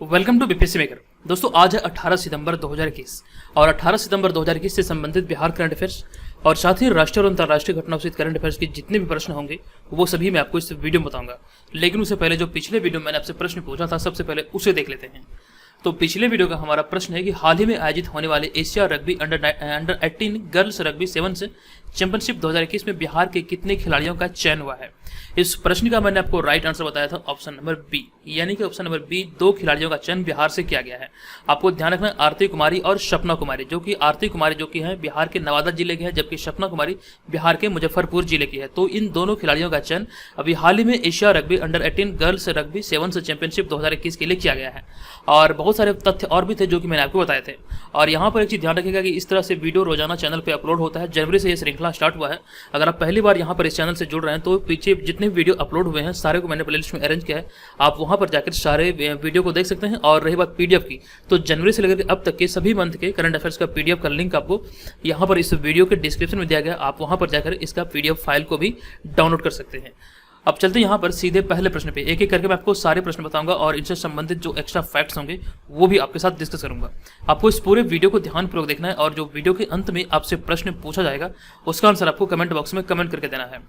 Welcome to BPSC maker. दोस्तों आज है 18 सितंबर 2021 और 18 सितंबर 2021 से संबंधित बिहार करंट अफेयर्स और साथ ही राष्ट्रीय और अंतर्राष्ट्रीय घटनाओं से करंट अफेयर्स के जितने भी प्रश्न होंगे वो सभी मैं आपको इस वीडियो में बताऊंगा। लेकिन उससे पहले जो पिछले वीडियो में मैंने आपसे प्रश्न पूछा था सबसे पहले उसे देख लेते हैं। तो पिछले वीडियो का हमारा प्रश्न है कि हाल ही में आयोजित होने वाले Asia rugby under 18 girls rugby 7 से चैंपियनशिप 2021 में बिहार के कितने खिलाड़ियों का चयन हुआ है। इस प्रश्न का मैंने आपको राइट आंसर बताया था ऑप्शन नंबर बी, यानी कि ऑप्शन नंबर बी 2 खिलाड़ियों का चयन बिहार से किया गया है। आपको ध्यान रखना है आरती कुमारी और सपना कुमारी, जो कि आरती कुमारी जो कि है बिहार के नवादा जिले के हैं, जबकि सपना कुमारी बिहार के मुजफ्फरपुर जिले की है। तो इन दोनों खिलाड़ियों का चयन अभी हाल ही में Asia rugby under 18 girls rugby 7 से चैंपियनशिप 2021 के लिए किया गया है। और बहुत सारे तथ्य और भी थे जो कि मैंने आपको बताए थे। और यहाँ पर एक चीज ध्यान रखिएगा कि इस तरह से वीडियो रोजाना चैनल पे अपलोड होता है। जनवरी से यह श्रृंखला स्टार्ट हुआ है। अगर आप पहली बार यहाँ पर इस चैनल से जुड़ रहे हैं तो पीछे जितने वीडियो अपलोड हुए हैं सारे को मैंने प्लेलिस्ट में अरेंज किया है, आप वहां पर जाकर सारे वीडियो को देख सकते हैं। और रही बात पीडीएफ की, तो जनवरी से लेकर अब तक के सभी मंथ के करंट अफेयर्स का पीडीएफ का लिंक आपको यहाँ पर इस वीडियो के डिस्क्रिप्शन में दिया गया, आप वहां पर जाकर इसका पीडीएफ फाइल को भी डाउनलोड कर सकते हैं। अब चलते हैं यहाँ पर सीधे पहले प्रश्न पे। एक एक करके मैं आपको सारे प्रश्न बताऊंगा और इनसे संबंधित जो एक्स्ट्रा फैक्ट्स होंगे वो भी आपके साथ डिस्कस करूंगा। आपको इस पूरे वीडियो को ध्यानपूर्वक देखना है और जो वीडियो के अंत में आपसे प्रश्न पूछा जाएगा उसका आंसर आपको कमेंट बॉक्स में कमेंट करके देना है।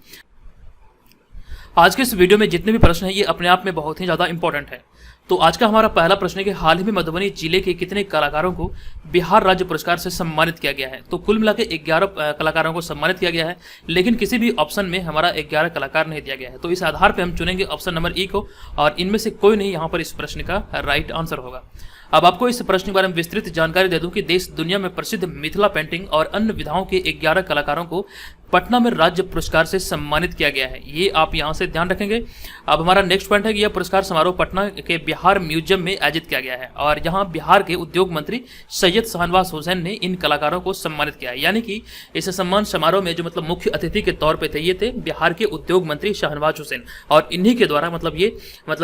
आज के इस वीडियो में जितने भी प्रश्न हैं ये अपने आप में बहुत ही ज़्यादा इंपॉर्टेंट है। तो आज का हमारा पहला प्रश्न है कि हाल ही में मधुबनी जिले के कितने कलाकारों को बिहार राज्य पुरस्कार से सम्मानित किया गया है। तो कुल मिला के 11 कलाकारों को सम्मानित किया गया है, लेकिन किसी भी ऑप्शन में हमारा 11 कलाकार नहीं दिया गया है। तो इस आधार पर हम चुनेंगे ऑप्शन नंबर ई को और इनमें से कोई नहीं यहाँ पर इस प्रश्न का राइट आंसर होगा। अब आपको इस प्रश्न के बारे में विस्तृत जानकारी दे दूं कि देश दुनिया में प्रसिद्ध मिथिला पेंटिंग और अन्य विधाओं के 11 कलाकारों को पटना में राज्य पुरस्कार से सम्मानित किया गया है। ये आप यहां से ध्यान रखेंगे। अब हमारा नेक्स्ट पॉइंट है कि यह पुरस्कार समारोह पटना के बिहार म्यूजियम में आयोजित किया गया है और यहाँ बिहार के उद्योग मंत्री सैयद शाहनवाज हुसैन ने इन कलाकारों को सम्मानित किया है। यानी कि इस सम्मान समारोह में जो मुख्य अतिथि के तौर पर थे ये थे बिहार के उद्योग मंत्री शाहनवाज हुसैन और इन्हीं के द्वारा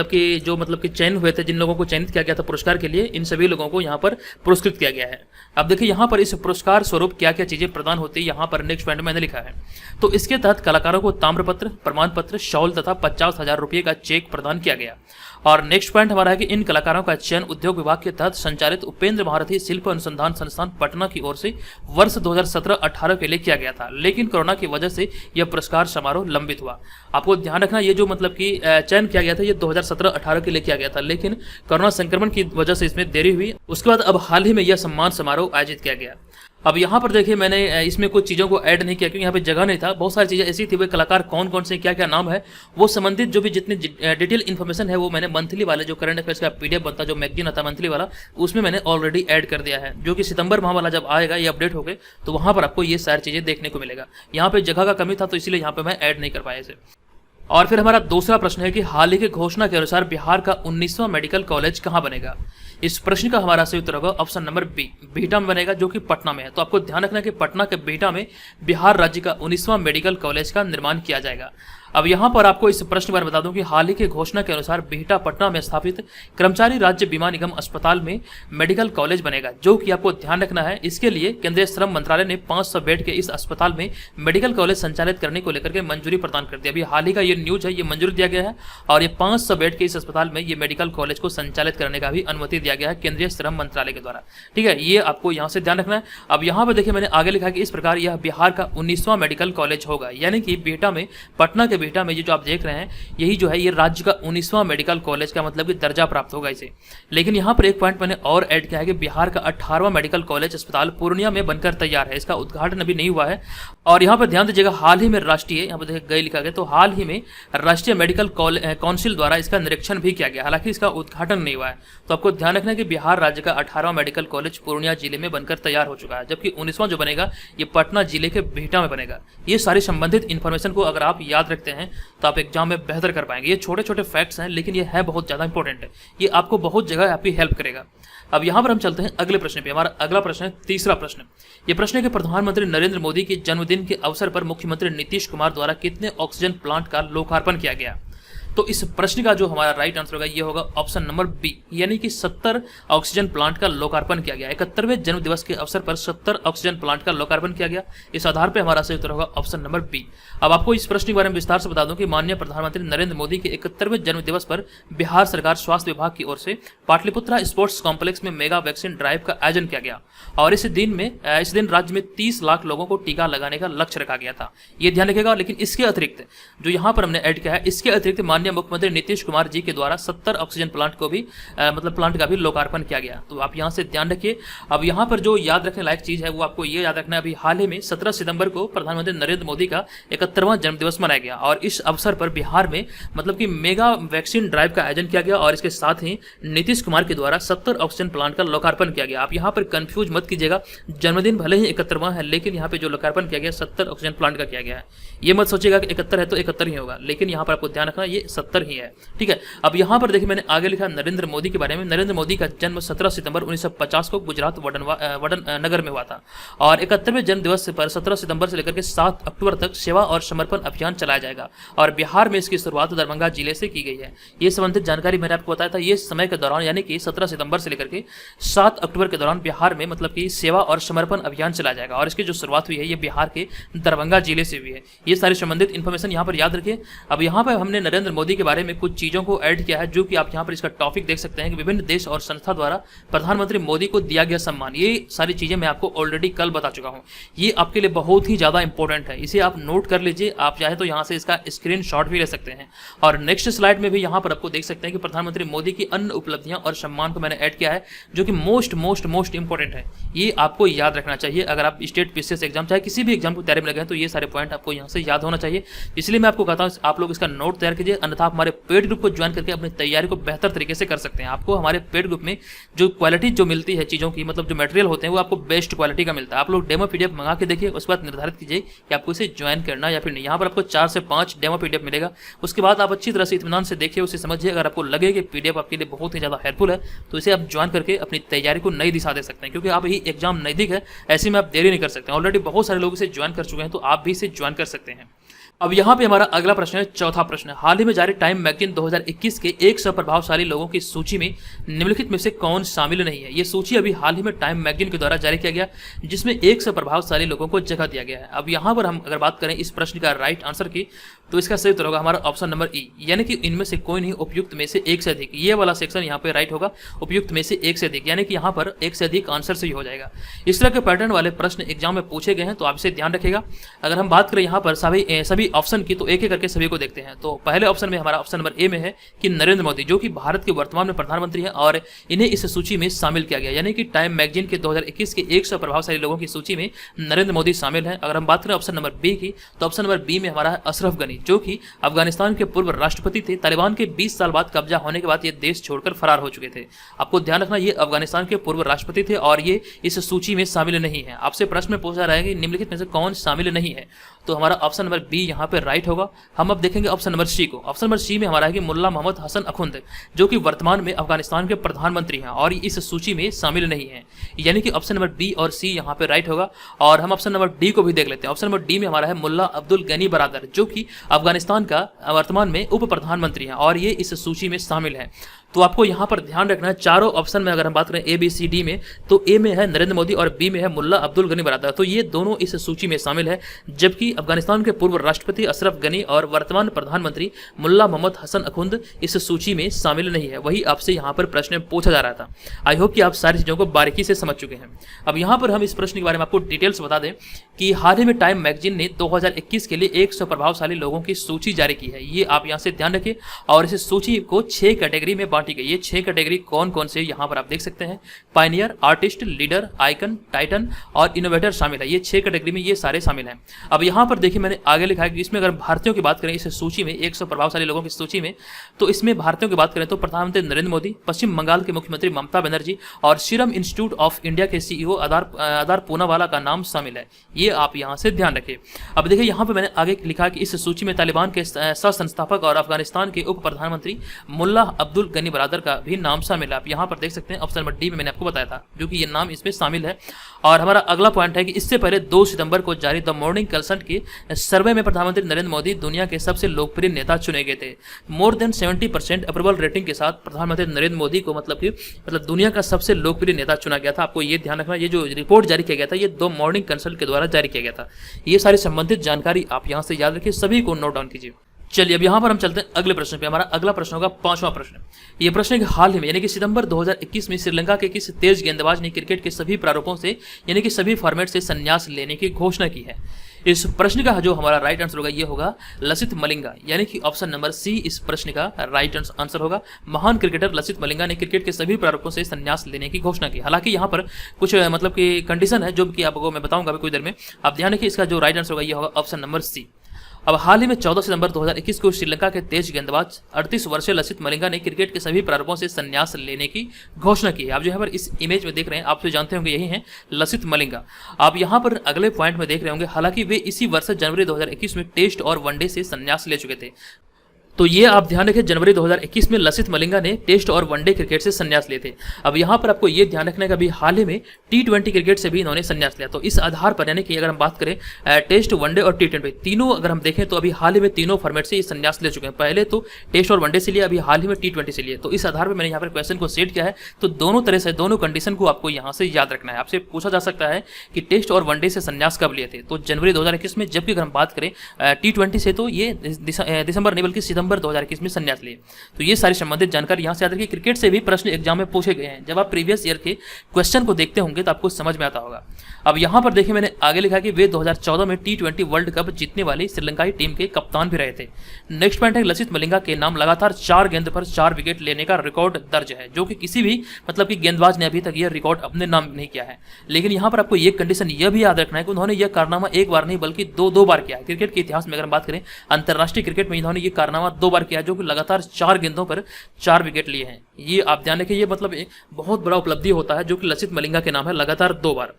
कि चयन हुए थे, जिन लोगों को चयनित किया गया था पुरस्कार के लिए, इन सभी लोगों को यहाँ पर पुरस्कृत किया गया है। अब देखिए यहाँ पर इस पुरस्कार स्वरूप क्या क्या चीजें प्रदान होती है, यहाँ पर नेक्स्ट पॉइंट मैंने लिखा है। तो इसके तहत कलाकारों को ताम्रपत्र, प्रमाण पत्र, शॉल तथा 50,000 रुपये का चेक प्रदान किया गया। और नेक्स्ट पॉइंट हमारा है कि इन कलाकारों का चयन उद्योग विभाग के तहत संचालित उपेंद्र महारथी शिल्प अनुसंधान संस्थान पटना की ओर से वर्ष 2017-18 के लिए किया गया था, लेकिन कोरोना की वजह से यह पुरस्कार समारोह लंबित हुआ। आपको ध्यान रखना ये जो चयन किया गया था ये 2017-18 के लिए किया गया था, लेकिन कोरोना संक्रमण की वजह से इसमें देरी हुई। उसके बाद अब हाल ही में यह सम्मान समारोह आयोजित किया गया। अब यहाँ पर देखिए मैंने इसमें कुछ चीज़ों को ऐड नहीं किया क्योंकि यहाँ पे जगह नहीं था। बहुत सारी चीज़ें ऐसी थी, वे कलाकार कौन कौन से क्या क्या नाम है वो संबंधित जो भी जितनी डिटेल इन्फॉर्मेशन है वो मैंने मंथली वाले जो करंट अफेयर्स का पीडीएफ बनता जो मैगजीन आता मंथली वाला, उसमें मैंने ऑलरेडी ऐड कर दिया है, जो कि सितंबर माह वाला जब आएगा ये अपडेट हो गए तो वहाँ पर आपको ये सारी चीज़ें देखने को मिलेगा। यहाँ पे जगह का कमी था तो इसलिए यहाँ पे मैं ऐड नहीं कर पाया इसे। और फिर हमारा दूसरा प्रश्न है कि हाल ही की घोषणा के अनुसार बिहार का 19वां मेडिकल कॉलेज कहाँ बनेगा। इस प्रश्न का हमारा सही उत्तर होगा ऑप्शन नंबर बी, बिहटा में बनेगा, जो कि पटना में है। तो आपको ध्यान रखना है कि पटना के बिहटा में बिहार राज्य का 19वां मेडिकल कॉलेज का निर्माण किया जाएगा। अब यहाँ पर आपको इस प्रश्न के बारे में बता दूं कि हाल ही की घोषणा के अनुसार बिहटा पटना में स्थापित कर्मचारी राज्य बीमा निगम अस्पताल में मेडिकल कॉलेज बनेगा, जो कि आपको ध्यान रखना है। इसके लिए केंद्रीय श्रम मंत्रालय ने 500 बेड के इस अस्पताल में मेडिकल कॉलेज संचालित करने को लेकर के मंजूरी प्रदान कर दी। अभी हाल ही का ये न्यूज है, ये मंजूरी दिया गया है और ये 500 बेड के इस अस्पताल में ये मेडिकल कॉलेज को संचालित करने का भी अनुमति दिया गया है केंद्रीय श्रम मंत्रालय के द्वारा। ठीक है, ये आपको यहाँ से ध्यान रखना है। अब यहाँ पर देखिए मैंने आगे लिखा कि इस प्रकार यह बिहार का 19वां मेडिकल कॉलेज होगा, यानी कि बिहटा में, पटना के बिहटा में ये जो आप देख रहे हैं यही जो है ये राज्य का 19वां मेडिकल कॉलेज का कि दर्जा प्राप्त होगा इसे। लेकिन यहाँ पर एक पॉइंट मैंने और ऐड किया है कि बिहार का 18वां मेडिकल कॉलेज अस्पताल पूर्णिया में बनकर तैयार है, इसका उद्घाटन अभी नहीं हुआ है। और यहाँ पर ध्यान दीजिएगा हाल ही में राष्ट्रीय, यहाँ पर देखिए गए लिखा गया, तो हाल ही में राष्ट्रीय मेडिकल काउंसिल द्वारा इसका निरीक्षण भी किया गया, हालांकि इसका उद्घाटन नहीं हुआ है। तो आपको ध्यान रखना है कि बिहार राज्य का 18वां मेडिकल कॉलेज पूर्णिया जिले में बनकर तैयार हो चुका है, जबकि 19वां जो बनेगा ये पटना जिले के बिहटा में बनेगा। ये सारी संबंधित इन्फॉर्मेशन को अगर आप याद रखते हैं तो आप एग्जाम में बेहतर कर पाएंगे। ये छोटे छोटे फैक्ट्स हैं लेकिन ये है बहुत ज़्यादा इंपॉर्टेंट है, ये आपको बहुत जगह आपकी हेल्प करेगा। अब यहाँ पर हम चलते हैं अगले प्रश्न पे। हमारा अगला प्रश्न है तीसरा प्रश्न। ये प्रश्न है कि प्रधानमंत्री नरेंद्र मोदी के जन्मदिन के अवसर पर मुख्यमंत्री नीतीश कुमार द्वारा कितने ऑक्सीजन प्लांट का लोकार्पण किया गया। तो इस प्रश्न का जो हमारा राइट आंसर होगा ये होगा ऑप्शन नंबर बी, यानी कि 70 ऑक्सीजन प्लांट का लोकार्पण किया गया। 71वें जन्म दिवस के अवसर पर 70 ऑक्सीजन प्लांट का लोकार्पण किया गया। इस आधार पर हमारा सही उत्तर होगा ऑप्शन नंबर बी। अब आपको इस प्रश्न के बारे में विस्तार से बता दूं कि माननीय प्रधानमंत्री नरेंद्र मोदी के 71वें जन्म दिवस पर बिहार सरकार स्वास्थ्य विभाग की ओर से पाटलिपुत्रा स्पोर्ट्स कॉम्प्लेक्स में मेगा वैक्सीन ड्राइव का आयोजन किया गया और इस दिन राज्य में 30 लाख लोगों को टीका लगाने का लक्ष्य रखा गया था। ये ध्यान रखिएगा। लेकिन इसके अतिरिक्त जो यहाँ पर हमने ऐड किया है, इसके अतिरिक्त माननीय मुख्यमंत्री नीतीश कुमार जी के द्वारा 70 ऑक्सीजन प्लांट को भी प्लांट का भी लोकार्पण किया गया। तो आप यहाँ से ध्यान रखिए। अब यहाँ पर जो याद रखने लायक चीज है वो आपको ये याद रखना है, अभी हाल ही में 17 सितंबर को प्रधानमंत्री नरेंद्र मोदी का 71वां जन्मदिवस मनाया गया और इस अवसर पर बिहार में कि मेगा वैक्सीन ड्राइव का आयोजन किया गया और इसके साथ ही नीतीश कुमार के द्वारा 70 ऑक्सीजन प्लांट का लोकार्पण किया गया। आप यहाँ पर कंफ्यूज मत कीजिएगा, जन्मदिन भले ही 71वां है लेकिन यहाँ पे जो लोकार्पण किया गया 70 ऑक्सीजन प्लांट का किया गया है। ये मत सोचिएगा कि 71 है तो 71 ही होगा, लेकिन यहाँ पर आपको ध्यान रखना ये 70 ही है। ठीक है। अब यहाँ पर देखिए मैंने आगे लिखा नरेंद्र मोदी के बारे में। नरेंद्र मोदी का जन्म 17 सितंबर 1950 को गुजरात वडन नगर में हुआ था और 71वें जन्म दिवस पर 17 सितंबर से लेकर के 7 अक्टूबर तक सेवा और समर्पण अभियान चलाया जाएगा और बिहार में इसकी शुरुआत दरभंगा जिले से की गई है। ये संबंधित जानकारी मैंने आपको बताया था। ये समय के दौरान यानी कि 17 सितंबर से लेकर के 7 अक्टूबर के दौरान बिहार में कि सेवा और समर्पण अभियान चलाया जाएगा और इसकी जो शुरुआत हुई है ये बिहार के दरभंगा जिले से हुई है। ये सारी संबंधित इन्फॉर्मेशन यहाँ पर याद रखिए। अब यहाँ पर हमने नरेंद्र मोदी के बारे में कुछ चीजों को ऐड किया है जो कि आप यहाँ पर इसका टॉपिक देख सकते हैं कि विभिन्न देश और संस्था द्वारा प्रधानमंत्री मोदी को दिया गया सम्मान। ये सारी चीजें मैं आपको ऑलरेडी कल बता चुका हूँ। ये आपके लिए बहुत ही ज्यादा इंपॉर्टेंट है, इसे आप नोट कर लीजिए। आप चाहे तो यहाँ से इसका स्क्रीनशॉट भी ले सकते हैं और नेक्स्ट स्लाइड में भी यहाँ पर आपको देख सकते हैं कि प्रधानमंत्री मोदी की अन्य उपलब्धियां और सम्मान को मैंने ऐड किया है जो कि मोस्ट इंपॉर्टेंट है। ये आपको याद रखना चाहिए। अगर आप स्टेट पीसीएस एग्जाम चाहे किसी भी एग्जाम को तैयारी में लगे हैं तो ये सारे पॉइंट आपको यहाँ से याद होना चाहिए। इसलिए मैं आपको कहता हूँ आप लोग इसका नोट तैयार कीजिए, अन्यथा आप हमारे पेड ग्रुप को ज्वाइन करके अपनी तैयारी को बेहतर तरीके से कर सकते हैं। आपको हमारे पेड ग्रुप में जो क्वालिटी जो मिलती है चीज़ों की, जो मटेरियल होते हैं वो आपको बेस्ट क्वालिटी का मिलता है। आप लोग डेमो पीडीएफ मंगा के देखिए, उसके बाद निर्धारित कीजिए कि आपको इसे ज्वाइन करना या फिर नहीं। यहाँ पर आपको 4 से 5 डेमो पीडीएफ मिलेगा। उसके बाद आप अच्छी तरह से इत्मीनान से देखिए, उसे समझिए। अगर आपको लगे कि पीडीएफ आपके लिए बहुत ही ज़्यादा हेल्पफुल है तो इसे आप ज्वाइन करके अपनी तैयारी को नई दिशा दे सकते हैं, क्योंकि आप ही एग्जाम नजदीक है, ऐसे में आप देरी नहीं कर सकते। ऑलरेडी बहुत सारे लोग इसे ज्वाइन कर चुके हैं तो आप भी इसे ज्वाइन कर सकते हैं। अब यहाँ पे हमारा अगला प्रश्न है, चौथा प्रश्न है, हाल ही में जारी टाइम मैगजीन 2021 के 100 प्रभावशाली लोगों की सूची में निम्नलिखित में से कौन शामिल नहीं है। ये सूची अभी हाल ही में टाइम मैगजीन के द्वारा जारी किया गया जिसमें 100 प्रभावशाली लोगों को जगह दिया गया है। अब यहाँ पर हम अगर बात करें इस प्रश्न का राइट आंसर की तो इसका सही उत्तर होगा हमारा ऑप्शन नंबर ई, यानी कि इनमें से कोई नहीं, उपयुक्त में से एक से अधिक। ये वाला सेक्शन यहाँ पे राइट होगा, उपयुक्त में से एक से अधिक, यानी कि यहाँ पर एक से अधिक आंसर सही हो जाएगा। इस तरह के पैटर्न वाले प्रश्न एग्जाम में पूछे गए हैं तो आप इसे ध्यान रखिएगा। अगर हम बात करें यहाँ पर सभी ऑप्शन की तो एक एक करके सभी को देखते हैं। तो पहले ऑप्शन में हमारा ऑप्शन नंबर ए में है कि नरेंद्र मोदी, जो कि भारत के वर्तमान में प्रधानमंत्री हैं और इन्हें इस सूची में शामिल किया गया, यानी कि टाइम मैगजीन के 2021 के 100 प्रभावशाली लोगों की सूची में नरेंद्र मोदी शामिल हैं। अगर हम बात करें ऑप्शन नंबर बी की तो ऑप्शन नंबर बी में हमारा है अशरफ गनी, जो कि अफगानिस्तान के पूर्व राष्ट्रपति थे। तालिबान के 20 साल बाद कब्जा होने के बाद ये देश छोड़कर फरार हो चुके थे। आपको ध्यान रखना ये अफगानिस्तान के पूर्व राष्ट्रपति थे और ये इस सूची में शामिल नहीं है। आपसे प्रश्न में पूछा रहा है कि निम्नलिखित में से कौन शामिल नहीं है, तो हमारा ऑप्शन नंबर बी यहाँ पे राइट होगा। हम अब देखेंगे ऑप्शन नंबर सी को। ऑप्शन नंबर सी में हमारा है कि मुल्ला मोहम्मद हसन अखुंद, जो कि वर्तमान में अफगानिस्तान के प्रधानमंत्री हैं और इस सूची में शामिल नहीं है, यानी कि ऑप्शन नंबर बी और सी यहाँ पे राइट होगा। और हम ऑप्शन नंबर डी को भी देख लेते हैं। ऑप्शन नंबर डी में हमारा है मुल्ला अब्दुल गनी बरादर, जो कि अफगानिस्तान का वर्तमान में उप प्रधानमंत्री हैं और ये इस सूची में शामिल है। तो आपको यहाँ पर ध्यान रखना है चारों ऑप्शन में अगर हम बात करें ए बी सी डी में, तो ए में है नरेंद्र मोदी और बी में है मुल्ला अब्दुल गनी बरादर, तो ये दोनों इस सूची में शामिल है। जबकि अफगानिस्तान के पूर्व राष्ट्रपति अशरफ गनी और वर्तमान प्रधानमंत्री मुल्ला मोहम्मद हसन अखुंद इस सूची में शामिल नहीं है। वही आपसे यहाँ पर प्रश्न पूछा जा रहा था। आई होप कि आप सारी चीजों को बारीकी से समझ चुके हैं। अब यहाँ पर हम इस प्रश्न के बारे में आपको डिटेल्स बता दें कि हाल ही में टाइम मैगजीन ने 2021 के लिए 100 प्रभावशाली लोगों की सूची जारी की है। ये आप यहाँ से ध्यान रखिए और इस सूची को 6 कैटेगरी में बांटी गई। ये 6 कैटेगरी कौन कौन से यहाँ पर आप देख सकते हैं। Pioneer, artist, leader, icon, Titan और इनोवेटर शामिल है। ये 6 कैटेगरी में ये सारे शामिल हैं। अब यहाँ पर देखिए मैंने आगे लिखा है कि इसमें अगर भारतीयों की बात करें इस सूची में 100 प्रभावशाली लोगों की सूची में, तो इसमें भारतीयों की बात करें तो प्रधानमंत्री नरेंद्र मोदी, पश्चिम बंगाल के मुख्यमंत्री ममता बनर्जी और सीरम इंस्टीट्यूट ऑफ इंडिया के सीईओ आधार पूनावाला का नाम शामिल है। ये आप यहाँ से ध्यान रखिए। अब देखिए यहाँ पे मैंने आगे लिखा कि इस सूची में तालिबान के सह संस्थापक और अफगानिस्तान के उप प्रधानमंत्री मुल्ला अब्दुल गनी गनी बरादर का भी नाम शामिल है। आप यहाँ पर देख सकते हैं ऑप्शन नंबर डी में मैंने आपको बताया था, जो कि ये नाम इसमें शामिल है। और हमारा अगला पॉइंट है कि इससे पहले 2 सितंबर को जारी द मॉर्निंग कंसल्ट के सर्वे में प्रधानमंत्री नरेंद्र मोदी दुनिया के सबसे लोकप्रिय नेता चुने गए थे। मोर देन 70% अप्रूवल रेटिंग के साथ प्रधानमंत्री नरेंद्र मोदी को मतलब दुनिया का सबसे लोकप्रिय नेता चुना गया था। आपको ये ध्यान रखना, ये जो रिपोर्ट जारी किया गया था ये द मॉर्निंग कंसल्ट के द्वारा जारी किया गया था। ये सारी संबंधित जानकारी आप यहाँ से याद रखिए, सभी को नोट डाउन कीजिए। चलिए अब यहाँ पर हम चलते हैं अगले प्रश्न पे। हमारा अगला प्रश्न होगा 5वां प्रश्न। ये प्रश्न है कि हाल ही में यानी कि सितंबर 2021 में श्रीलंका के किस तेज गेंदबाज ने क्रिकेट के सभी प्रारूपों से यानी कि सभी फॉर्मेट से संन्यास लेने की घोषणा की है। इस प्रश्न का जो हमारा राइट आंसर होगा ये होगा लसित मलिंगा, यानी कि ऑप्शन नंबर सी इस प्रश्न का राइट आंसर होगा। महान क्रिकेटर लसित मलिंगा ने क्रिकेट के सभी प्रारूपों से संन्यास लेने की घोषणा की। हालांकि यहाँ पर कुछ मतलब कि कंडीशन है जो कि आपको मैं बताऊंगा अभी कुछ देर में। आप ध्यान रखिए, इसका जो राइट आंसर होगा ये होगा ऑप्शन नंबर सी। अब हाल ही में 14 सितंबर 2021 को श्रीलंका के तेज गेंदबाज 38 वर्षीय लसित मलिंगा ने क्रिकेट के सभी प्रारूपों से संन्यास लेने की घोषणा की है। आप जो यहाँ पर इस इमेज में देख रहे हैं, आप तो जानते होंगे यही हैं लसित मलिंगा। आप यहाँ पर अगले पॉइंट में देख रहे होंगे, हालांकि वे इसी वर्ष जनवरी 2021 में टेस्ट और वनडे से संन्यास ले चुके थे। तो ये आप ध्यान रखें, जनवरी 2021 में लसित मलिंगा ने टेस्ट और वनडे क्रिकेट से संन्यास लिए थे। अब यहाँ पर आपको ये ध्यान रखना है कि अभी हाल ही में T20 क्रिकेट से भी इन्होंने संन्यास लिया। तो इस आधार पर यानी कि अगर हम बात करें टेस्ट, वनडे और T20 तीनों अगर हम देखें तो अभी हाल ही में तीनों फॉर्मेट से ये संन्यास ले चुके हैं। पहले तो टेस्ट और वनडे से लिए, अभी हाल ही में T20 से लिए। तो इस आधार पर मैंने यहाँ पर क्वेश्चन को सेट किया है। तो दोनों तरह से दोनों कंडीशन को आपको यहाँ से याद रखना है। आपसे पूछा जा सकता है कि टेस्ट और वनडे से संन्यास कब लिए थे, तो जनवरी 2021 में। जबकि अगर हम बात करें T20 से तो ये दिसंबर नहीं बल्कि सितंबर 2021 में संन्यास लिए। तो ये सारी संबंधित जानकारी यहाँ से याद रखिए। क्रिकेट से भी प्रश्न एग्जाम में पूछे गए हैं। जब आप प्रीवियस ईयर के क्वेश्चन को देखते होंगे तो आपको समझ में आता होगा। अब यहाँ पर देखिए, मैंने आगे लिखा कि वे 2014 में T20 वर्ल्ड कप जीतने वाली श्रीलंकाई टीम के कप्तान भी रहे थे। नेक्स्ट पॉइंट है, लसित मलिंगा के नाम लगातार 4 गेंद पर 4 विकेट लेने का रिकॉर्ड दर्ज है, जो कि किसी भी मतलब कि गेंदबाज ने अभी तक यह रिकॉर्ड अपने नाम नहीं किया है। लेकिन यहाँ पर आपको ये कंडीशन यह भी याद रखना है कि उन्होंने यह कारनामा एक बार नहीं बल्कि दो बार किया है। क्रिकेट के इतिहास में अगर बात करें, अंतर्राष्ट्रीय क्रिकेट में इन्होंने ये कारनामा 2 बार किया, जो कि लगातार 4 गेंदों पर 4 विकेट लिए हैं। ये आप ध्यान रखिए, ये मतलब एक बहुत बड़ा उपलब्धि होता है जो कि लसित मलिंगा के नाम है, लगातार 2 बार।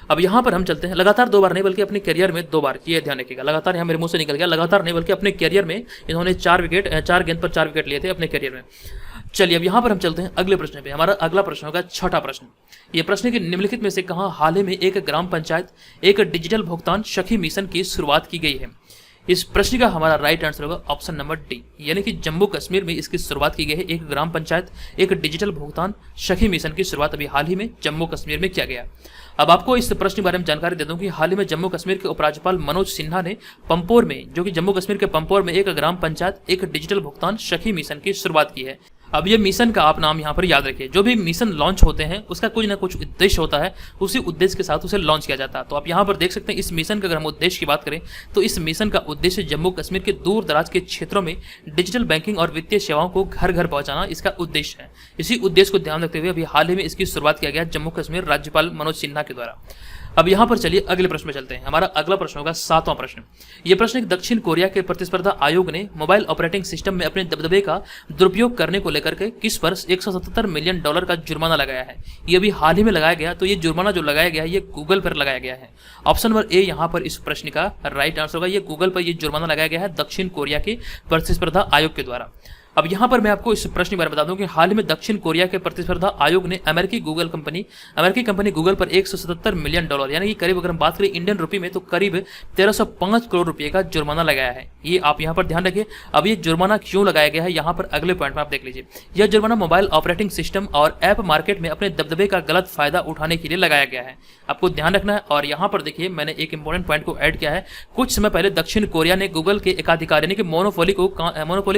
अब यहाँ पर हम चलते हैं, लगातार 2 बार नहीं बल्कि अपने करियर में 2 बार, ये ध्यान रखिएगा। लगातार यहाँ मेरे मुंह से निकल गया, लगातार नहीं बल्कि अपने करियर में इन्होंने 4 गेंद पर 4 विकेट लिए थे अपने करियर में। चलिए अब यहाँ पर हम चलते हैं अगले प्रश्न पे। हमारा अगला प्रश्न होगा 6ठा प्रश्न। ये प्रश्न के निम्नलिखित में से कहाँ हाल ही में एक ग्राम पंचायत एक डिजिटल भुगतान सखी मिशन की शुरुआत की गई है। इस प्रश्न का हमारा राइट आंसर होगा ऑप्शन नंबर डी, यानी कि जम्मू कश्मीर में इसकी शुरुआत की गई है। एक ग्राम पंचायत एक डिजिटल भुगतान सखी मिशन की शुरुआत अभी हाल ही में जम्मू कश्मीर में किया गया। अब आपको इस प्रश्न के बारे में जानकारी दे दूं कि हाल ही में जम्मू कश्मीर के उपराज्यपाल मनोज सिन्हा ने पंपोर में, जो कि जम्मू कश्मीर के पंपोर में एक ग्राम पंचायत एक डिजिटल भुगतान सखी मिशन की शुरुआत की है। अब ये मिशन का आप नाम यहाँ पर याद रखिए। जो भी मिशन लॉन्च होते हैं उसका कुछ ना कुछ उद्देश्य होता है, उसी उद्देश्य के साथ उसे लॉन्च किया जाता है। तो आप यहाँ पर देख सकते हैं इस मिशन का अगर हम उद्देश्य की बात करें तो इस मिशन का उद्देश्य जम्मू कश्मीर के दूर दराज के क्षेत्रों में डिजिटल बैंकिंग और वित्तीय सेवाओं को घर घर पहुंचाना इसका उद्देश्य है। इसी उद्देश्य को ध्यान रखते हुए अभी हाल ही में इसकी शुरुआत किया गया जम्मू कश्मीर राज्यपाल मनोज सिन्हा के द्वारा। अब यहाँ पर चलिए अगले प्रश्न में चलते हैं। हमारा अगला प्रश्न होगा 7वां प्रश्न। यह प्रश्न एक दक्षिण कोरिया के प्रतिस्पर्धा आयोग ने मोबाइल ऑपरेटिंग सिस्टम में अपने दबदबे का दुरुपयोग करने को लेकर के किस पर $177 मिलियन का जुर्माना लगाया है। ये भी हाल ही में लगाया गया। तो ये जुर्माना जो लगाया गया है ये गूगल पर लगाया गया है। ऑप्शन नंबर ए यहाँ पर इस प्रश्न का राइट आंसर होगा। ये गूगल पर यह जुर्माना लगाया गया है दक्षिण कोरिया के प्रतिस्पर्धा आयोग के द्वारा। अब यहाँ पर मैं आपको इस प्रश्न के बारे में बता दूं कि हाल ही में दक्षिण कोरिया के प्रतिस्पर्धा आयोग ने अमेरिकी कंपनी गूगल पर $177 मिलियन यानी कि करीब अगर हम बात करें इंडियन रुपये में तो करीब 1305 करोड़ रुपए का जुर्माना लगाया है। ये आप यहाँ पर ध्यान रखिए। अब ये जुर्माना क्यों लगाया गया है यहाँ पर अगले पॉइंट में आप देख लीजिए। यह जुर्माना मोबाइल ऑपरेटिंग सिस्टम और ऐप मार्केट में अपने दबदबे का गलत फायदा उठाने के लिए लगाया गया है। आपको ध्यान रखना है। और यहाँ पर देखिए मैंने एक इंपॉर्टेंट पॉइंट को ऐड किया है। कुछ समय पहले दक्षिण कोरिया ने गूगल के एकाधिकार यानी कि मोनोपोली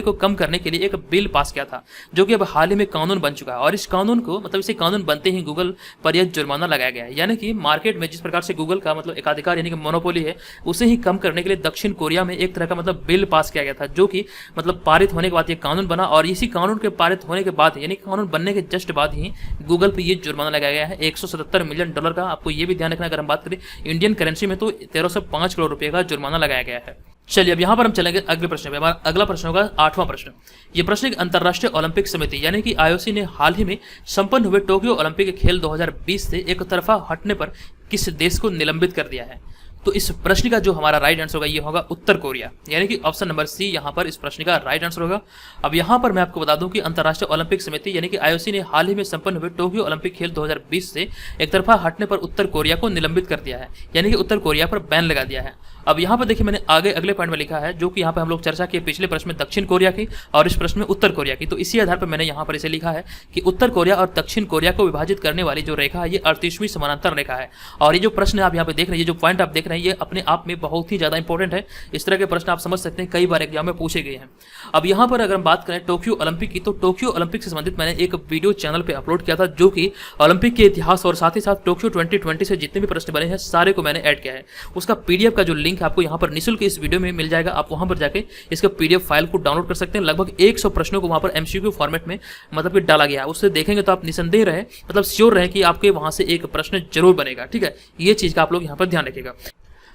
को कम करने के लिए एक बिल पास किया था, जो कि अब हाल ही में कानून बन चुका है। और इस कानून को मतलब इसे कानून बनते ही गूगल पर यह जुर्माना लगाया गया है। यानी कि मार्केट में जिस प्रकार से गूगल का मतलब एकाधिकार यानी कि मोनोपोली है उसे ही कम करने के लिए दक्षिण कोरिया में एक तरह का मतलब बिल पास किया गया था, जो कि मतलब पारित होने के बाद ये कानून बना। और इसी कानून के पारित होने के बाद यानी कानून बनने के जस्ट बाद ही गूगल पर यह जुर्माना लगाया गया है $177 मिलियन का। आपको ये भी ध्यान रखना, अगर हम बात करें इंडियन करेंसी में तो 1305 करोड़ रुपए का जुर्माना लगाया गया है। चलिए अब यहाँ पर हम चलेंगे अगले प्रश्न पे। हमारा अगला प्रश्न होगा 8वां प्रश्न। यह प्रश्न एक अंतर्राष्ट्रीय ओलंपिक समिति यानी कि IOC ने हाल ही में संपन्न हुए टोक्यो ओलंपिक खेल 2020 से एक तरफा हटने पर किस देश को निलंबित कर दिया है। तो इस प्रश्न का जो हमारा राइट आंसर होगा ये होगा उत्तर कोरिया, यानी कि ऑप्शन नंबर सी यहाँ पर इस प्रश्न का राइट आंसर होगा। अब यहाँ पर मैं आपको बता दूं कि अंतर्राष्ट्रीय ओलंपिक समिति यानी कि आईओसी ने हाल ही में संपन्न हुए टोक्यो ओलंपिक खेल 2020 से एक तरफा हटने पर उत्तर कोरिया को निलंबित कर दिया है, यानी कि उत्तर कोरिया पर बैन लगा दिया है। अब यहाँ पर देखिए मैंने आगे अगले पॉइंट में लिखा है, जो कि यहाँ पर हम लोग चर्चा किए पिछले प्रश्न में दक्षिण कोरिया की और इस प्रश्न में उत्तर कोरिया की, तो इसी आधार पर मैंने यहाँ पर इसे लिखा है कि उत्तर कोरिया और दक्षिण कोरिया को विभाजित करने वाली जो रेखा है ये 38वीं समानांतर रेखा है। और ये जो प्रश्न आप यहाँ पे देख रहे हैं, ये जो पॉइंट आप देख रहे हैं, ये अपने आप में बहुत ही ज्यादा इंपॉर्टेंट है। इस तरह के प्रश्न आप समझ सकते हैं, कई बार एग्जाम में पूछे गए हैं। अब यहाँ पर अगर हम बात करें टोक्यो ओलंपिक की, तो टोक्यो ओलंपिक से संबंधित मैंने एक वीडियो चैनल पे अपलोड किया था, जो कि ओलंपिक के इतिहास और साथ ही साथ टोक्यो 2020 से जितने भी प्रश्न बने हैं सारे को मैंने ऐड किया है। उसका पीडीएफ का जो लिंक आपको यहाँ पर निःशुल्क इस वीडियो में मिल जाएगा, आप वहां पर जाके इसका पीडीएफ फाइल को डाउनलोड कर सकते हैं। लगभग 100 प्रश्नों को वहां पर एमसीक्यू फॉर्मेट में मतलब कि डाला गया है। उससे देखेंगे तो आप निसंदेह रहे, मतलब श्योर रहे कि आपके वहां से एक प्रश्न जरूर बनेगा। ठीक है, ये चीज का आप लोग यहाँ पर ध्यान रखिएगा।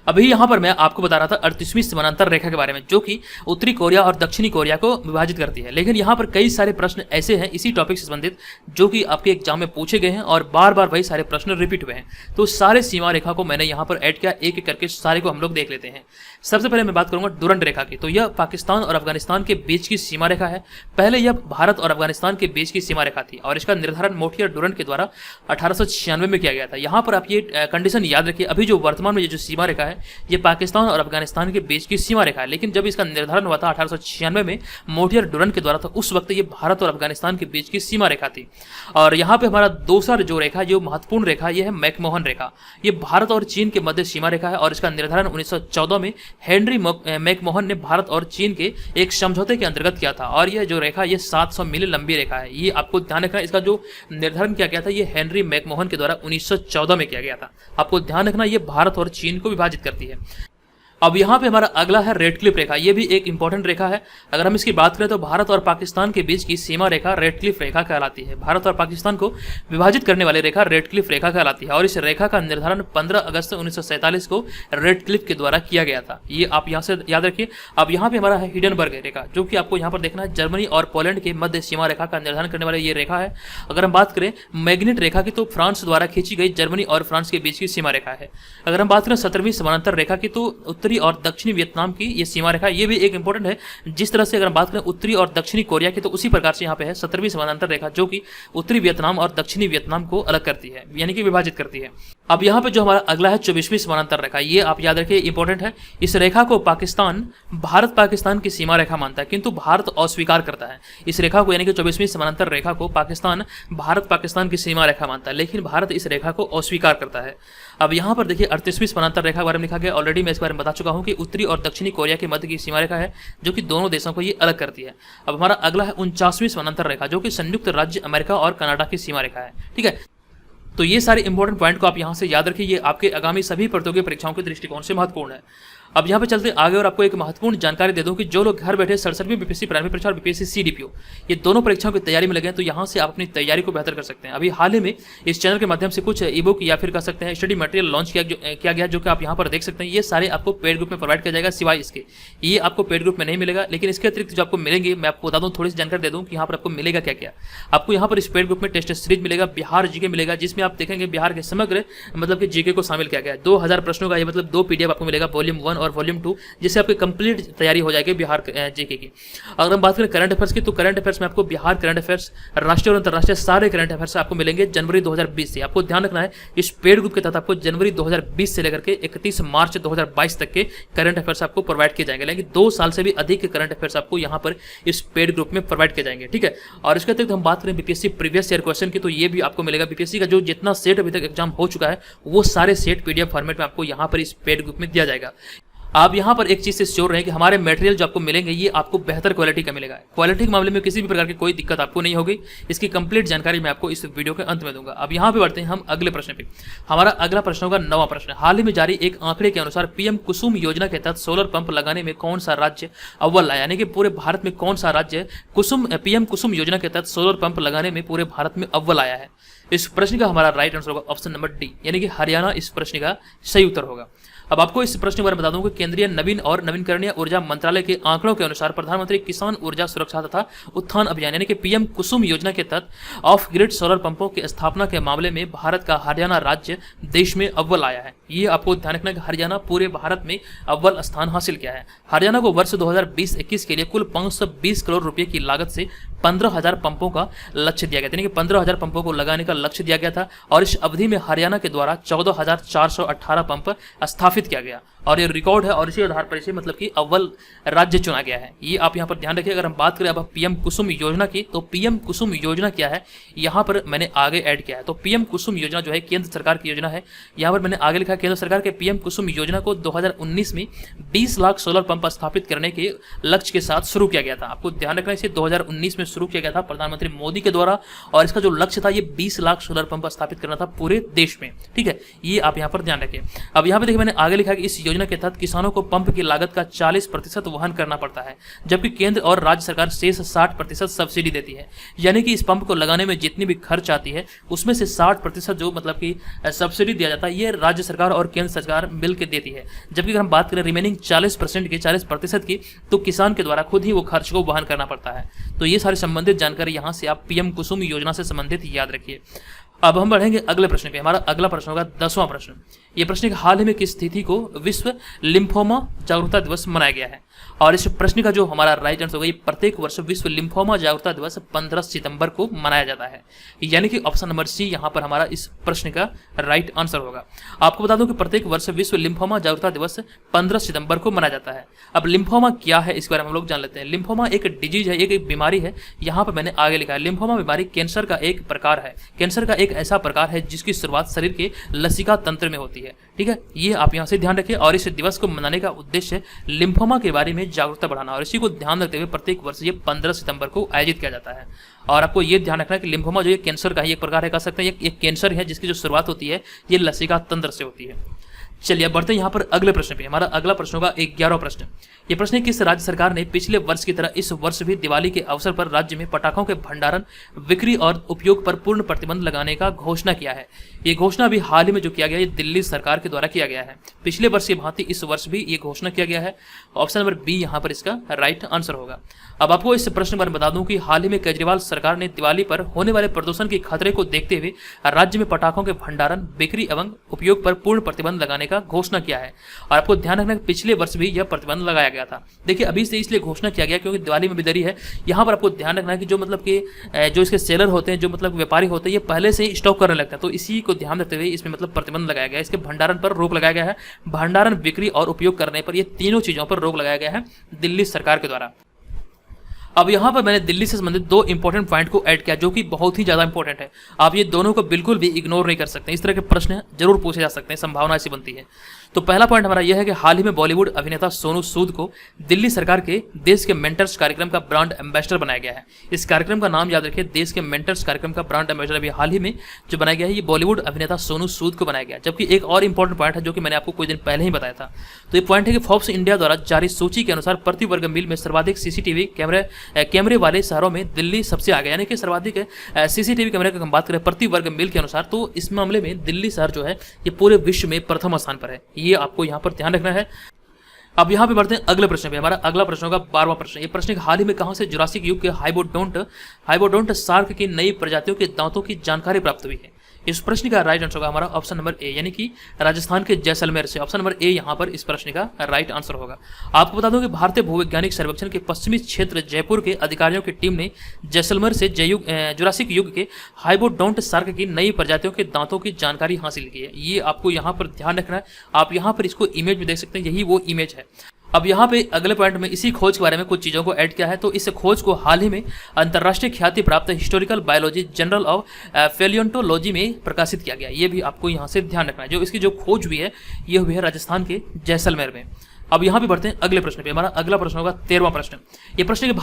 अभी यहाँ पर मैं आपको बता रहा था 38वीं समानांतर रेखा के बारे में, जो कि उत्तरी कोरिया और दक्षिणी कोरिया को विभाजित करती है। लेकिन यहाँ पर कई सारे प्रश्न ऐसे हैं इसी टॉपिक से संबंधित जो कि आपके एग्जाम में पूछे गए हैं और बार बार वही सारे प्रश्न रिपीट हुए हैं। तो सारे सीमा रेखा को मैंने यहाँ पर ऐड किया, एक एक करके सारे को हम लोग देख लेते हैं। सबसे पहले मैं बात करूंगा डुरंड रेखा की। तो यह पाकिस्तान और अफगानिस्तान के बीच की सीमा रेखा है। पहले यह भारत और अफगानिस्तान के बीच की सीमा रेखा थी और इसका निर्धारण मोटियर डुरंड के द्वारा 1896 में किया गया था। यहाँ पर आप ये कंडीशन याद रखिए, अभी जो वर्तमान में ये जो सीमा रेखा है ये पाकिस्तान और अफगानिस्तान के बीच की सीमा रेखा है, लेकिन जब इसका निर्धारण हुआ था 1896 में मोटियर डुरंड के द्वारा, तो उस वक्त ये भारत और अफगानिस्तान के बीच की सीमा रेखा थी। और यहाँ पे हमारा दूसरा जो रेखा, जो महत्वपूर्ण रेखा, ये है मैकमोहन रेखा। ये भारत और चीन के मध्य सीमा रेखा है और इसका निर्धारण 1914 में हेनरी मैकमोहन ने भारत और चीन के एक समझौते के अंतर्गत किया था। और यह जो रेखा ये 700 मील लंबी रेखा है। ये आपको ध्यान रखना, इसका जो निर्धारण किया गया था ये हेनरी मैकमोहन के द्वारा 1914 में किया गया था। आपको ध्यान रखना, ये भारत और चीन को विभाजित करती है। अब यहाँ पे हमारा अगला है रेड क्लिफ रेखा। ये भी एक इंपॉर्टेंट रेखा है। अगर हम इसकी बात करें तो भारत और पाकिस्तान के बीच की सीमा रेखा रेड क्लिफ रेखा कहलाती है। भारत और पाकिस्तान को विभाजित करने वाली रेखा रेड क्लिफ रेखा कहलाती है और इस रेखा का निर्धारण 15 अगस्त 1947 को रेड क्लिफ के द्वारा किया गया था। ये आप यहाँ से याद रखिए। अब यहाँ पे हमारा है हिडनबर्ग रेखा, जो कि आपको यहाँ पर देखना है जर्मनी और पोलैंड के मध्य सीमा रेखा का निर्धारण करने वाली ये रेखा है। अगर हम बात करें मैग्नेट रेखा की, तो फ्रांस द्वारा खींची गई जर्मनी और फ्रांस के बीच की सीमा रेखा है। अगर हम बात करें 17वीं समानांतर रेखा की, तो उत्तरी और दक्षिणी वियतनाम की ये सीमा रेखा, ये भी एक इंपॉर्टेंट है। जिस तरह से अगर हम बात करें उत्तरी और दक्षिणी कोरिया की, तो उसी प्रकार से यहाँ पे है 17वीं समानांतर रेखा, जो कि उत्तरी वियतनाम और दक्षिणी वियतनाम को अलग करती है, यानी कि विभाजित करती है। अब यहाँ पे जो हमारा अगला है 24वीं समानांतर रेखा, ये आप याद रखिए, इंपॉर्टेंट है। इस रेखा को पाकिस्तान भारत पाकिस्तान की सीमा रेखा मानता है, किंतु भारत अस्वीकार करता है इस रेखा को, यानी कि 24वीं समानांतर रेखा को पाकिस्तान भारत पाकिस्तान की सीमा रेखा मानता है, लेकिन भारत इस रेखा को अस्वीकार करता है। अब यहाँ पर देखिए 38वीं समानांतर रेखा के बारे में लिखा गया, ऑलरेडी मैं इस बारे में बता चुका हूँ कि उत्तरी और दक्षिणी कोरिया के मध्य की सीमा रेखा है, जो कि दोनों देशों को ये अलग करती है। अब हमारा अगला है 49वीं समानांतर रेखा, जो कि संयुक्त राज्य अमेरिका और कनाडा की सीमा रेखा है। ठीक है, तो ये सारे इंपॉर्टेंट पॉइंट को आप यहाँ से याद रखिए, ये आपके आगामी सभी प्रतियोगी परीक्षाओं के दृष्टिकोण से महत्वपूर्ण है। अब यहाँ पे चलते आगे और आपको एक महत्वपूर्ण जानकारी दे दूं कि जो लोग घर बैठे 67वीं बीपीएससी प्राइमरी परीक्षा और बीपीएससी सीडीपीओ ये दोनों परीक्षाओं की तैयारी में लगे हैं, तो यहाँ से आप अपनी तैयारी को बेहतर कर सकते हैं। अभी हाल ही में इस चैनल के माध्यम से कुछ ई बुक या फिर कह सकते हैं स्टडी मटेरियल लॉन्च किया गया, जो कि आप यहाँ पर देख सकते हैं। ये सारे आपको पेड ग्रुप में प्रोवाइड किया जाएगा, सिवाय इसके ये आपको पेड ग्रुप में नहीं मिलेगा। लेकिन इसके अतिरिक्त जो आपको मिलेंगे, मैं आपको बता दूँ, थोड़ी सी जानकारी दे दूँ कि यहाँ पर आपको मिलेगा क्या क्या। आपको यहाँ पर इस पेड ग्रुप में टेस्ट सीरीज मिलेगा, बिहार जीके मिलेगा, जिसमें आप देखेंगे बिहार के समग्र मतलब कि जीके को शामिल किया गया है। 2000 प्रश्नों का ये मतलब 2 पीडीएफ आपको मिलेगा, वॉल्यूम 1 और वॉल्यूम 2, जिससे आपकी कंप्लीट तैयारी हो जाएगी बिहार जीके की। अगर हम बात करें करंट अफेयर्स की, तो करंट अफेयर्स में आपको बिहार करंट अफेयर्स, राष्ट्रीय और अंतर्राष्ट्रीय सारे करंट अफेयर्स आपको मिलेंगे जनवरी 2020 से। आपको ध्यान रखना है, इस पेड ग्रुप के तहत आपको जनवरी 2020 से लेकर के 31 मार्च 2022 तक के करंट अफेयर्स आपको प्रोवाइड किए जाएंगे, लेकिन 2 साल से भी अधिक के करंट अफेयर्स आपको यहाँ पर इस पेड ग्रुप में प्रोवाइड किए जाएंगे। ठीक है, और इसके अतिरिक्त हम बात करें बीपीएससी प्रीवियस ईयर क्वेश्चन की, तो ये भी आपको मिलेगा। बीपीएससी का जो जितना सेट अभी तक एग्जाम हो चुका है, वो सारे सेट पीडीएफ फॉर्मेट में आपको यहाँ पर इस पेड ग्रुप में दिया जाएगा। आप यहाँ पर एक चीज से श्योर रहे कि हमारे मटेरियल जो आपको मिलेंगे ये आपको बेहतर क्वालिटी का मिलेगा। क्वालिटी के मामले में किसी भी प्रकार की कोई दिक्कत आपको नहीं होगी। इसकी कंप्लीट जानकारी मैं आपको इस वीडियो के अंत में दूंगा। अब यहाँ पे बढ़ते हैं हम अगले प्रश्न पे। हमारा अगला प्रश्न होगा 9वां प्रश्न। हाल ही में जारी एक आंकड़े के अनुसार पीएम कुसुम योजना के तहत सोलर पंप लगाने में कौन सा राज्य अव्वल आया, यानी कि पूरे भारत में कौन सा राज्य पीएम कुसुम योजना के तहत सोलर पंप लगाने में पूरे भारत में अव्वल आया है। इस प्रश्न का हमारा राइट आंसर होगा ऑप्शन नंबर डी, यानी कि हरियाणा इस प्रश्न का सही उत्तर होगा। अब आपको इस प्रश्न के बारे में बता दूं कि केंद्रीय नवीन और नवीनकरणीय ऊर्जा मंत्रालय के आंकड़ों के अनुसार प्रधानमंत्री किसान ऊर्जा सुरक्षा तथा उत्थान अभियान यानी कि पीएम कुसुम योजना के तहत ऑफ ग्रिड सोलर पंपों की स्थापना के मामले में भारत का हरियाणा राज्य देश में अव्वल आया है। ये आपको ध्यान रखना है कि हरियाणा पूरे भारत में अव्वल स्थान हासिल किया है। हरियाणा को वर्ष 2020-21 के लिए कुल 520 करोड़ रुपए की लागत से 15,000 पंपों का लक्ष्य दिया गया था, यानी कि 15,000 पंपों को लगाने का लक्ष्य दिया गया था और इस अवधि में हरियाणा के द्वारा 14,418 पंप स्थापित किया गया और ये रिकॉर्ड है और इसी आधार पर इसे मतलब कि अव्वल राज्य चुना गया है। ये आप यहाँ पर ध्यान रखिए। अगर हम बात करें अब पीएम कुसुम योजना की, तो पीएम कुसुम योजना क्या है यहाँ पर मैंने आगे ऐड किया है। तो पीएम कुसुम योजना जो है केंद्र सरकार की योजना है। यहाँ पर मैंने आगे लिखा है केंद्र सरकार के पीएम कुसुम योजना को 2019 में 20 लाख सोलर पंप स्थापित करने के लक्ष्य के साथ शुरू किया गया था। आपको ध्यान रखना है इसे 2019 में शुरू किया गया था प्रधानमंत्री मोदी के द्वारा और इसका जो लक्ष्य था ये 20 लाख सोलर पंप स्थापित करना था पूरे देश में। ठीक है, ये आप यहाँ पर ध्यान रखें। अब यहाँ पे देखिए मैंने आगे लिखा कि इस योजना के तहत किसानों को पंप की लागत का 40% वहन करना पड़ता है, जबकि केंद्र और राज्य सरकार शेष 60% सब्सिडी देती है। यानी कि इस पंप को लगाने में जितनी भी खर्च आती है उसमें से 60% जो मतलब कि सब्सिडी दिया जाता है ये राज्य सरकार और केंद्र सरकार मिल के देती है। जबकि अगर हम बात करें रिमेनिंग 40% की तो किसान के द्वारा खुद ही वो खर्च को वहन करना पड़ता है। तो ये सारी संबंधित जानकारी यहाँ से आप पीएम कुसुम योजना से संबंधित याद रखिए। अब हम बढ़ेंगे अगले प्रश्न पे। हमारा अगला प्रश्न होगा 10वां प्रश्न। ये प्रश्न हाल ही में किस तिथि को विश्व लिम्फोमा जागरूकता दिवस मनाया गया है? और इस प्रश्न का जो हमारा राइट आंसर होगा ये प्रत्येक वर्ष विश्व लिम्फोमा जागरूकता दिवस 15 सितंबर को मनाया जाता है। यानी कि ऑप्शन नंबर सी यहाँ पर हमारा इस प्रश्न का राइट आंसर होगा। आपको बता दूं कि प्रत्येक वर्ष विश्व लिम्फोमा जागरूकता दिवस 15 सितंबर को मनाया जाता है। अब लिम्फोमा क्या है इसके बारे में हम लोग जान लेते हैं। लिम्फोमा एक डिजीज है, एक बीमारी है। यहाँ पर मैंने आगे लिखा है लिम्फोमा बीमारी कैंसर का एक प्रकार है। कैंसर का एक ऐसा प्रकार है जिसकी शुरुआत शरीर के लसिका तंत्र में होती है। ठीक है, ये आप यहाँ से ध्यान रखिए। और इस दिवस को मनाने का उद्देश्य लिम्फोमा के बारे में जागरूकता बढ़ाना और इसी को ध्यान रखते हुए प्रत्येक वर्ष ये 15 सितंबर को आयोजित किया जाता है। और आपको ये ध्यान रखना है कि लिम्फोमा जो ये कैंसर का ही एक प्रकार है, कह सकते हैं ये कैंसर है जिसकी जो शुरुआत होती है ये लसिका तंत्र से होती है। चलिए बढ़ते हैं यहाँ पर अगले प्रश्न पे। हमारा अगला प्रश्न होगा 11वां प्रश्न। ये प्रश्न है किस राज्य सरकार ने पिछले वर्ष की तरह इस वर्ष भी दिवाली के अवसर पर राज्य में पटाखों के भंडारण, बिक्री और उपयोग पर पूर्ण प्रतिबंध लगाने का घोषणा किया है? ये घोषणा भी हाल ही में जो किया गया है दिल्ली सरकार के द्वारा किया गया है। पिछले वर्ष की भांति इस वर्ष भी ये घोषणा किया गया है। ऑप्शन नंबर बी यहाँ पर इसका राइट आंसर होगा। अब आपको इस प्रश्न पर बता दूं कि हाल ही में केजरीवाल सरकार ने दिवाली पर होने वाले प्रदूषण के खतरे को देखते हुए राज्य में पटाखों के भंडारण, बिक्री एवं उपयोग पर पूर्ण प्रतिबंध लगाने का घोषणा किया है। और आपको ध्यान रखना पिछले वर्ष भी यह प्रतिबंध लगाया गया था। देखिए अभी से इसलिए घोषणा किया गया क्योंकि दिवाली में भी देरी है। यहाँ पर आपको ध्यान रखना है कि जो मतलब कि जो इसके सेलर होते हैं, जो मतलब व्यापारी होते हैं, ये पहले से ही स्टॉक करने लगता है। तो इसी को ध्यान रखते हुए इसमें मतलब प्रतिबंध लगाया गया है। इसके भंडारण पर रोक लगाया गया है। भंडारण, बिक्री और उपयोग करने पर, ये तीनों चीजों पर रोक लगाया गया है दिल्ली सरकार के द्वारा। अब यहाँ पर मैंने दिल्ली से संबंधित दो इंपॉर्टेंट पॉइंट को ऐड किया जो कि बहुत ही ज्यादा इंपॉर्टेंट है। आप ये दोनों को बिल्कुल भी इग्नोर नहीं कर सकते। इस तरह के प्रश्न जरूर पूछे जा सकते हैं, संभावना ऐसी बनती है। तो पहला पॉइंट हमारा यह है कि हाल ही में बॉलीवुड अभिनेता सोनू सूद को दिल्ली सरकार के देश के मेंटर्स कार्यक्रम का ब्रांड एम्बेसडर बनाया गया है। इस कार्यक्रम का नाम याद रखिए, देश के मेंटर्स कार्यक्रम का ब्रांड एम्बेसडर अभी हाल ही में जो बनाया गया है ये बॉलीवुड अभिनेता सोनू सूद को बनाया गया। जबकि एक और इंपॉर्टेंट पॉइंट है जो कि मैंने आपको कुछ दिन पहले ही बताया था। तो ये पॉइंट है कि फोर्ब्स इंडिया द्वारा जारी सूची के अनुसार प्रति वर्ग मील में सर्वाधिक सीसीटीवी कैमरे वाले शहरों में दिल्ली सबसे आगे, यानी कि सर्वाधिक सीसीटीवी कैमरे की हम बात करें प्रति वर्ग मील के अनुसार, तो इस मामले में दिल्ली शहर जो है ये पूरे विश्व में प्रथम स्थान पर है। ये आपको यहाँ पर ध्यान रखना है। अब यहाँ पे बढ़ते हैं अगले प्रश्न पे। हमारा अगला प्रश्न होगा 12वां प्रश्न। ये प्रश्न हाल ही में कहां से जुरासिक युग के हाइबोडोंट शार्क की नई प्रजातियों के दांतों की जानकारी प्राप्त हुई है? इस प्रश्न का राइट आंसर होगा हमारा ऑप्शन नंबर ए, यानी कि राजस्थान के जैसलमेर से। ऑप्शन नंबर ए यहाँ पर इस प्रश्न का राइट आंसर होगा। आपको बता दूं कि भारतीय भूवैज्ञानिक सर्वेक्षण के पश्चिमी क्षेत्र जयपुर के अधिकारियों की टीम ने जैसलमेर से जुरासिक युग के हाइबोडोंट शार्क की नई प्रजातियों के दांतों की जानकारी हासिल की है। ये आपको यहाँ पर ध्यान रखना है। आप यहाँ पर इसको इमेज में देख सकते हैं, यही वो इमेज है। अब यहाँ पे अगले पॉइंट में इसी खोज के बारे में कुछ चीज़ों को ऐड किया है। तो इस खोज को हाल ही में अंतर्राष्ट्रीय ख्याति प्राप्त हिस्टोरिकल बायोलॉजी जर्नल ऑफ पैलियोंटोलॉजी में प्रकाशित किया गया। ये भी आपको यहाँ से ध्यान रखना है। जो इसकी जो खोज हुई है ये हुई है राजस्थान के जैसलमेर में। अब यहाँ पे बढ़ते हैं अगले प्रश्न पे। हमारा अगला प्रश्न होगा 13वां प्रश्न। ये प्रश्न कि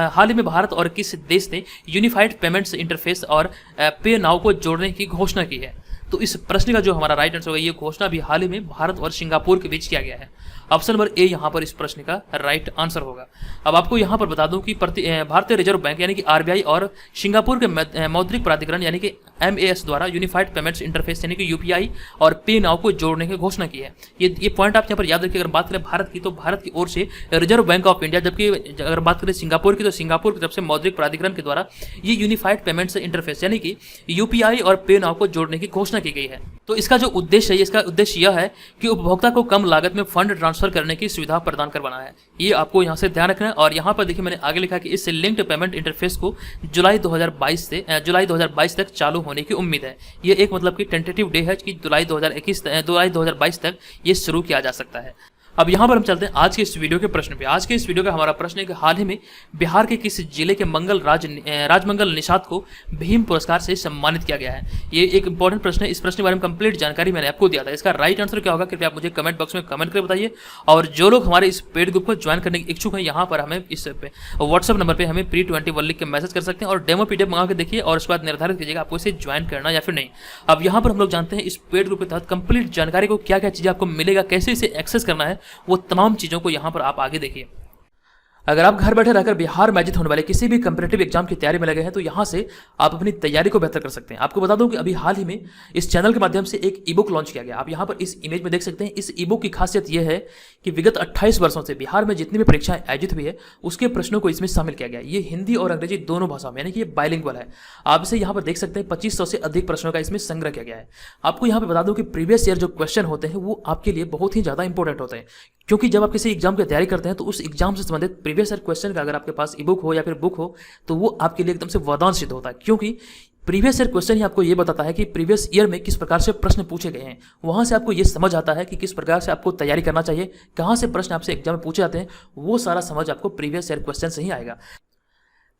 हाल ही में भारत और किस देश ने यूनिफाइड पेमेंट्स इंटरफेस और पे नाउ को जोड़ने की घोषणा की है? तो इस प्रश्न का जो हमारा राइट आंसर होगा, ये घोषणा भी हाल ही में भारत और सिंगापुर के बीच किया गया है। ऑप्शन नंबर ए यहाँ पर इस प्रश्न का राइट आंसर होगा। अब आपको यहाँ पर बता दूं कि भारतीय रिजर्व बैंक यानी कि आरबीआई और सिंगापुर के मौद्रिक प्राधिकरण यानी कि एमएएस द्वारा यूनिफाइड पेमेंट्स इंटरफेस यानी कि यूपीआई और पे नाउ को जोड़ने की घोषणा की है। ये पॉइंट आप यहाँ पर याद रखिए। अगर बात करें भारत की, तो भारत की ओर से रिजर्व बैंक ऑफ इंडिया, जबकि अगर बात करें सिंगापुर की, तो सिंगापुर की तरफ से मौद्रिक प्राधिकरण के द्वारा ये यूनिफाइड पेमेंट्स इंटरफेस यानी कि यूपीआई और पे नाउ को जोड़ने की घोषणा की गई है। तो इसका जो उद्देश्य है, इसका उद्देश्य यह है कि उपभोक्ता को कम लागत में फंड ट्रांसफर करने की सुविधा प्रदान करवाना है। ये आपको यहाँ से ध्यान रखना है। और यहाँ पर देखिए मैंने आगे लिखा कि इस लिंक्ड पेमेंट इंटरफेस को जुलाई 2022 तक चालू होने की उम्मीद है। ये एक मतलब कि टेंटेटिव डे है कि जुलाई 2022 तक ये शुरू किया जा सकता है। अब यहाँ पर हम चलते हैं आज के इस वीडियो के प्रश्न पे। आज के इस वीडियो का हमारा प्रश्न है कि हाल ही में बिहार के किस जिले के राजमंगल निषाद को भीम पुरस्कार से सम्मानित किया गया है। ये एक इंपॉर्टेंट प्रश्न है। इस प्रश्न के बारे में कंप्लीट जानकारी मैंने आपको दिया था। इसका राइट आंसर क्या होगा, कृपया आप मुझे कमेंट बॉक्स में कमेंट करके बताइए। और जो लोग हमारे इस पेड ग्रुप को ज्वाइन करने के इच्छुक हैं, यहाँ पर हमें इस व्हाट्सअप नंबर पर हमें pre21 लिख के मैसेज कर सकते हैं और डेमो पीडीएफ मंगा के देखिए और उसके बाद निर्धारित कीजिएगा आपको इसे ज्वाइन करना या फिर नहीं। अब यहाँ पर हम लोग जानते हैं इस पेड ग्रुप के तहत कंप्लीट जानकारी को क्या क्या चीज़ें आपको मिलेगा, कैसे इसे एक्सेस करना है, वो तमाम चीजों को यहां पर आप आगे देखिए। अगर आप घर बैठे रहकर बिहार में आयोजित होने वाले किसी भी कंपैरेटिव एग्जाम की तैयारी में लगे हैं, तो यहां से आप अपनी तैयारी को बेहतर कर सकते हैं। आपको बता दूं कि अभी हाल ही में इस चैनल के माध्यम से एक ई बुक लॉन्च किया गया। आप यहां पर इस इमेज में देख सकते हैं। इस ई बुक की खासियत यह है कि विगत 28 वर्षों से बिहार में जितनी भी परीक्षाएं आयोजित हुई है, उसके प्रश्नों को इसमें शामिल किया गया। ये हिंदी और अंग्रेजी दोनों भाषाओं में, यानी कि ये बाइलिंगुअल है। आप इसे यहाँ पर देख सकते हैं। 2500 से अधिक प्रश्नों का इसमें संग्रह किया गया है। आपको यहाँ पर बता दूं कि प्रीवियस ईयर जो क्वेश्चन होते हैं वो आपके लिए बहुत ही ज्यादा इंपॉर्टेंट होते हैं, क्योंकि जब आप किसी एग्जाम की तैयारी करते हैं तो उस एग्जाम से संबंधित प्रीवियस ईयर क्वेश्चन का अगर आपके पास ई बुक हो या फिर बुक हो, तो वो आपके लिए एकदम से वरदान सिद्ध होता है। क्योंकि प्रीवियस ईयर क्वेश्चन ही आपको ये बताता है कि प्रीवियस ईयर में किस प्रकार से प्रश्न पूछे गए हैं। वहां से आपको ये समझ आता है कि किस प्रकार से आपको तैयारी करना चाहिए, कहां से प्रश्न आपसे एग्जाम में पूछे जाते हैं। वो सारा समझ आपको प्रीवियस ईयर क्वेश्चन से ही आएगा।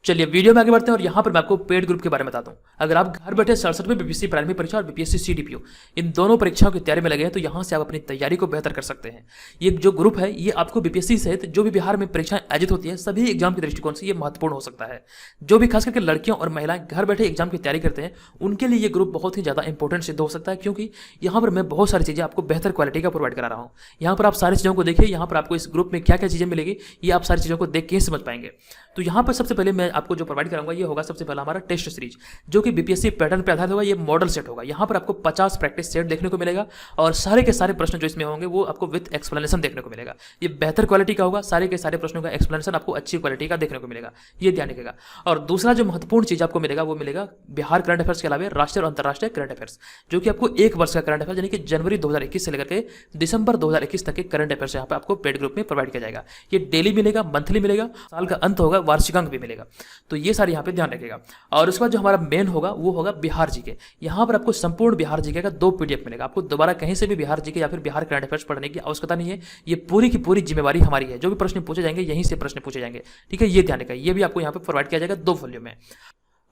चलिए वीडियो में आगे बढ़ते हैं और यहाँ पर मैं आपको पेड ग्रुप के बारे में बताता हूँ। अगर आप घर बैठे 67वीं बीपीएससी प्राइमरी परीक्षा और बीपीएससी सीडीपीओ इन दोनों परीक्षाओं की तैयारी में लगे हैं, तो यहाँ से आप अपनी तैयारी को बेहतर कर सकते हैं। ये जो ग्रुप है ये आपको बीपीएससी सहित जो भी बिहार में परीक्षाएं आयोजित होती है सभी एग्जाम के दृष्टिकोण से ये महत्वपूर्ण हो सकता है। जो भी खास करके लड़कियों और महिलाएं घर बैठे एग्जाम की तैयारी करते हैं, उनके लिए ये ग्रुप बहुत ही ज्यादा इंपॉर्टेंट सिद्ध हो सकता है, क्योंकि यहाँ पर मैं बहुत सारी चीजें आपको बेहतर क्वालिटी का प्रोवाइड करा रहा हूँ। यहाँ पर आप सारी चीजों को देखिए। यहाँ पर आपको इस ग्रुप में क्या क्या चीजें मिलेगी, ये आप सारी चीजों को देख के ही समझ पाएंगे। तो यहाँ पर सबसे पहले मैं आपको जो प्रोवाइड कराऊंगा ये होगा सबसे पहला हमारा टेस्ट सीरीज, जो कि बीपीएससी पैटर्न पर आधारित होगा। ये मॉडल सेट होगा। यहाँ पर आपको 50 प्रैक्टिस सेट देखने को मिलेगा और सारे के सारे प्रश्न जो इसमें होंगे वो आपको विद एक्सप्लेनेशन देखने को मिलेगा। ये बेहतर क्वालिटी का होगा। सारे के सारे प्रश्नों का एक्सप्लेनेशन आपको अच्छी क्वालिटी का देखने को मिलेगा, ये ध्यान रखिएगा। और दूसरा जो महत्वपूर्ण चीज आपको मिलेगा वो मिलेगा बिहार करंट अफेयर्स के अलावा राष्ट्रीय और अंतर्राष्ट्रीय करंट अफेयर्स, जो कि आपको एक वर्ष का करंट अफेयर्स यानी कि जनवरी 2021 से लेकर के दिसंबर 2021 तक के करंट अफेयर्स यहाँ पे आपको पेड ग्रुप में प्रोवाइड किया जाएगा। ये डेली मिलेगा, मंथली मिलेगा, साल का अंत होगा, वार्षिकांक भी मिलेगा। तो ये सारे यहाँ पे ध्यान रखिएगा। और उसके बाद जो हमारा मेन होगा वो होगा बिहार जीके। यहाँ पर आपको संपूर्ण बिहार जीके का 2 पीडीएफ मिलेगा। आपको दोबारा कहीं से भी बिहार जीके या फिर बिहार करंट अफेयर्स पढ़ने की आवश्यकता नहीं है। ये पूरी की पूरी जिम्मेवारी हमारी है। जो भी प्रश्न पूछे जाएंगे यहीं से प्रश्न पूछे जाएंगे, ठीक है। ये ध्यान रखिएगा। ये भी आपको यहाँ पे प्रोवाइड किया जाएगा 2 वॉल्यूम में।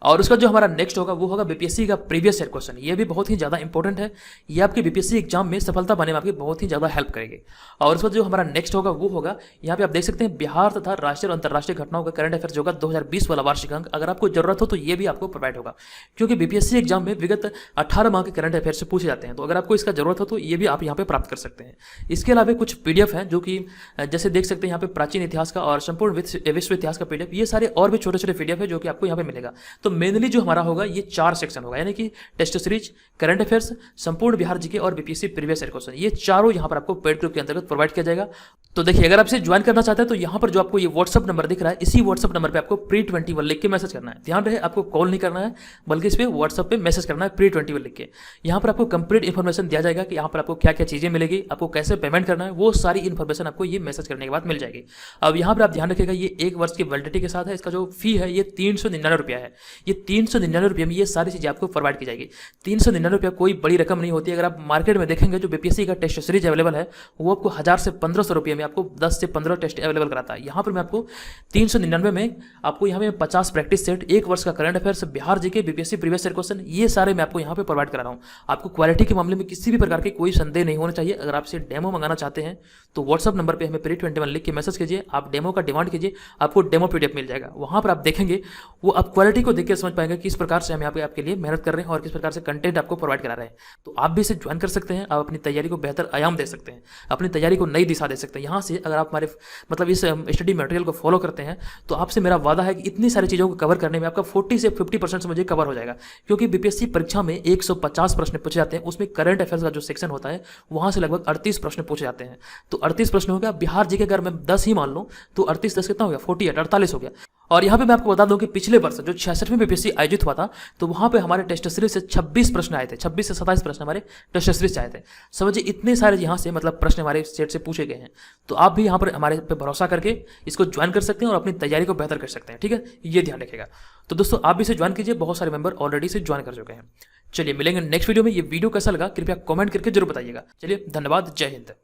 और उसका जो हमारा नेक्स्ट होगा वो होगा बीपीएससी का प्रीवियस ईयर क्वेश्चन। ये भी बहुत ही ज़्यादा इंपॉर्टेंट है। ये आपके बीपीएससी एग्जाम में सफलता पाने में आपकी बहुत ही ज़्यादा हेल्प करेगी। और उसका जो हमारा नेक्स्ट होगा वो होगा, यहाँ पे आप देख सकते हैं, बिहार तथा राष्ट्रीय और अंतर्राष्ट्रीय घटनाओं का करंट अफेयर्स होगा 2020 वाला वार्षिकांक। अगर आपको जरूरत हो तो ये भी आपको प्रोवाइड होगा, क्योंकि बीपीएससी एग्जाम में विगत 18 माह के करंट अफेयर्स से पूछे जाते हैं। तो अगर आपको इसका जरूरत हो तो ये भी आप यहाँ पे प्राप्त कर सकते हैं। इसके अलावा कुछ पीडीएफ हैं जो कि जैसे देख सकते हैं यहाँ पे प्राचीन इतिहास का और संपूर्ण विश्व इतिहास का पीडीएफ, ये सारे और भी छोटे छोटे पीडीएफ है जो कि आपको यहाँ पे मिलेगा। तो मेनली जो हमारा होगा ये 4 सेक्शन होगा, यानी कि टेस्ट सीरीज, करंट अफेयर्स, संपूर्ण बिहार जीके और बीपीएससी प्रीवियस ईयर क्वेश्चन। ये चारों यहां पर आपको पेड ग्रुप के अंतर्गत प्रोवाइड किया जाएगा। तो देखिए, अगर आप इसे ज्वाइन करना चाहते हैं तो यहां पर जो आपको ये व्हाट्सअप नंबर दिख रहा है, इसी व्हाट्सअप नंबर पे आपको pre21 लिख के मैसेज करना है। ध्यान रहे, आपको कॉल नहीं करना है, बल्कि इस पे व्हाट्सअप पे मैसेज करना है pre21 लिख के। यहाँ पर आपको कंप्लीट इन्फॉर्मेशन दिया जाएगा कि यहाँ पर आपको क्या क्या चीजें मिलेगी, आपको कैसे पेमेंट करना है, वो सारी इन्फॉर्मेशन आपको ये मैसेज करने के बाद मिल जाएगी। अब यहाँ पर आप ध्यान रखिएगा, ये 1 वर्ष की वैलिडिटी के साथ है। इसका जो फी है ये 399 रुपया है। ये 399 रुपये में ये सारी चीजें आपको प्रोवाइड की जाएगी। 399 रुपया कोई बड़ी रकम नहीं होती है। अगर आप मार्केट में देखेंगे जो बीपीएससी का टेस्ट सीरीज अवेलेबल है वो आपको 1000 से 1500 रुपये में आपको 10 से 15 टेस्ट अवेलेबल कराता है। यहाँ पर मैं आपको 399 में आपको यहाँ में 50 प्रैक्टिस सेट, 1 वर्ष का current affairs, Bihar GK, BPSC previous year question, ये सारे मैं आपको यहाँ पे प्रोवाइड करा रहा हूँ। आपको क्वालिटी के मामले में किसी भी प्रकार की कोई संदेह नहीं होना चाहिए। अगर आपसे डेमो मंगाना चाहते हैं तो व्हाट्सअप नंबर पर हमें pre21 लिख के मैसेज कीजिए, आप डेमो का डिमांड कीजिए, आपको डेमो पीडीएफ मिल जाएगा। वहाँ पर आप देखेंगे, वो आप क्वालिटी को देख देख के समझ पाएंगे किस प्रकार से हम यहाँ पे आपके लिए मेहनत कर रहे हैं और किस प्रकार से कंटेंट आपको प्रोवाइड करा रहे हैं। तो आप भी इसे ज्वाइन कर सकते हैं, आप अपनी तैयारी को बेहतर आयाम दे सकते हैं, अपनी तैयारी को नई दिशा दे सकते हैं। यहाँ से अगर आप हमारे मतलब इस स्टडी मटेरियल को फॉलो करते हैं तो आपसे मेरा वादा है कि इतनी सारी चीज़ों को कवर करने में आपका 40 से 50% समझिए कवर हो जाएगा। क्योंकि बीपीएससी परीक्षा में 150 प्रश्न पूछे जाते हैं, उसमें करंट अफेयर्स का जो सेक्शन होता है वहाँ से लगभग 38 प्रश्न पूछे जाते हैं। तो 38 प्रश्न हो गया, बिहार जी के अगर मैं 10 ही मान लूँ तो 38 10 कितना हो गया, 48 48 हो गया। और यहाँ पे मैं आपको बता दूं कि पिछले वर्ष जो 66वें बीपीएससी आयोजित हुआ था तो वहाँ पे हमारे टेस्ट सीरीज से 26 प्रश्न आए थे, 26 से 27 प्रश्न हमारे टेस्ट सीरीज से आए थे। समझिए इतने सारे यहाँ से मतलब प्रश्न हमारे स्टेट से पूछे गए हैं। तो आप भी यहाँ पर हमारे पे भरोसा करके इसको ज्वाइन कर सकते हैं और अपनी तैयारी को बेहतर कर सकते हैं। ठीक है, ये ध्यान रखिएगा। तो दोस्तों आप भी इसे ज्वाइन कीजिए, बहुत सारे मेंबर ऑलरेडी से ज्वाइन कर चुके हैं। चलिए मिलेंगे नेक्स्ट वीडियो में। ये वीडियो कैसा लगा कृपया कमेंट करके जरूर बताइएगा। चलिए धन्यवाद, जय हिंद।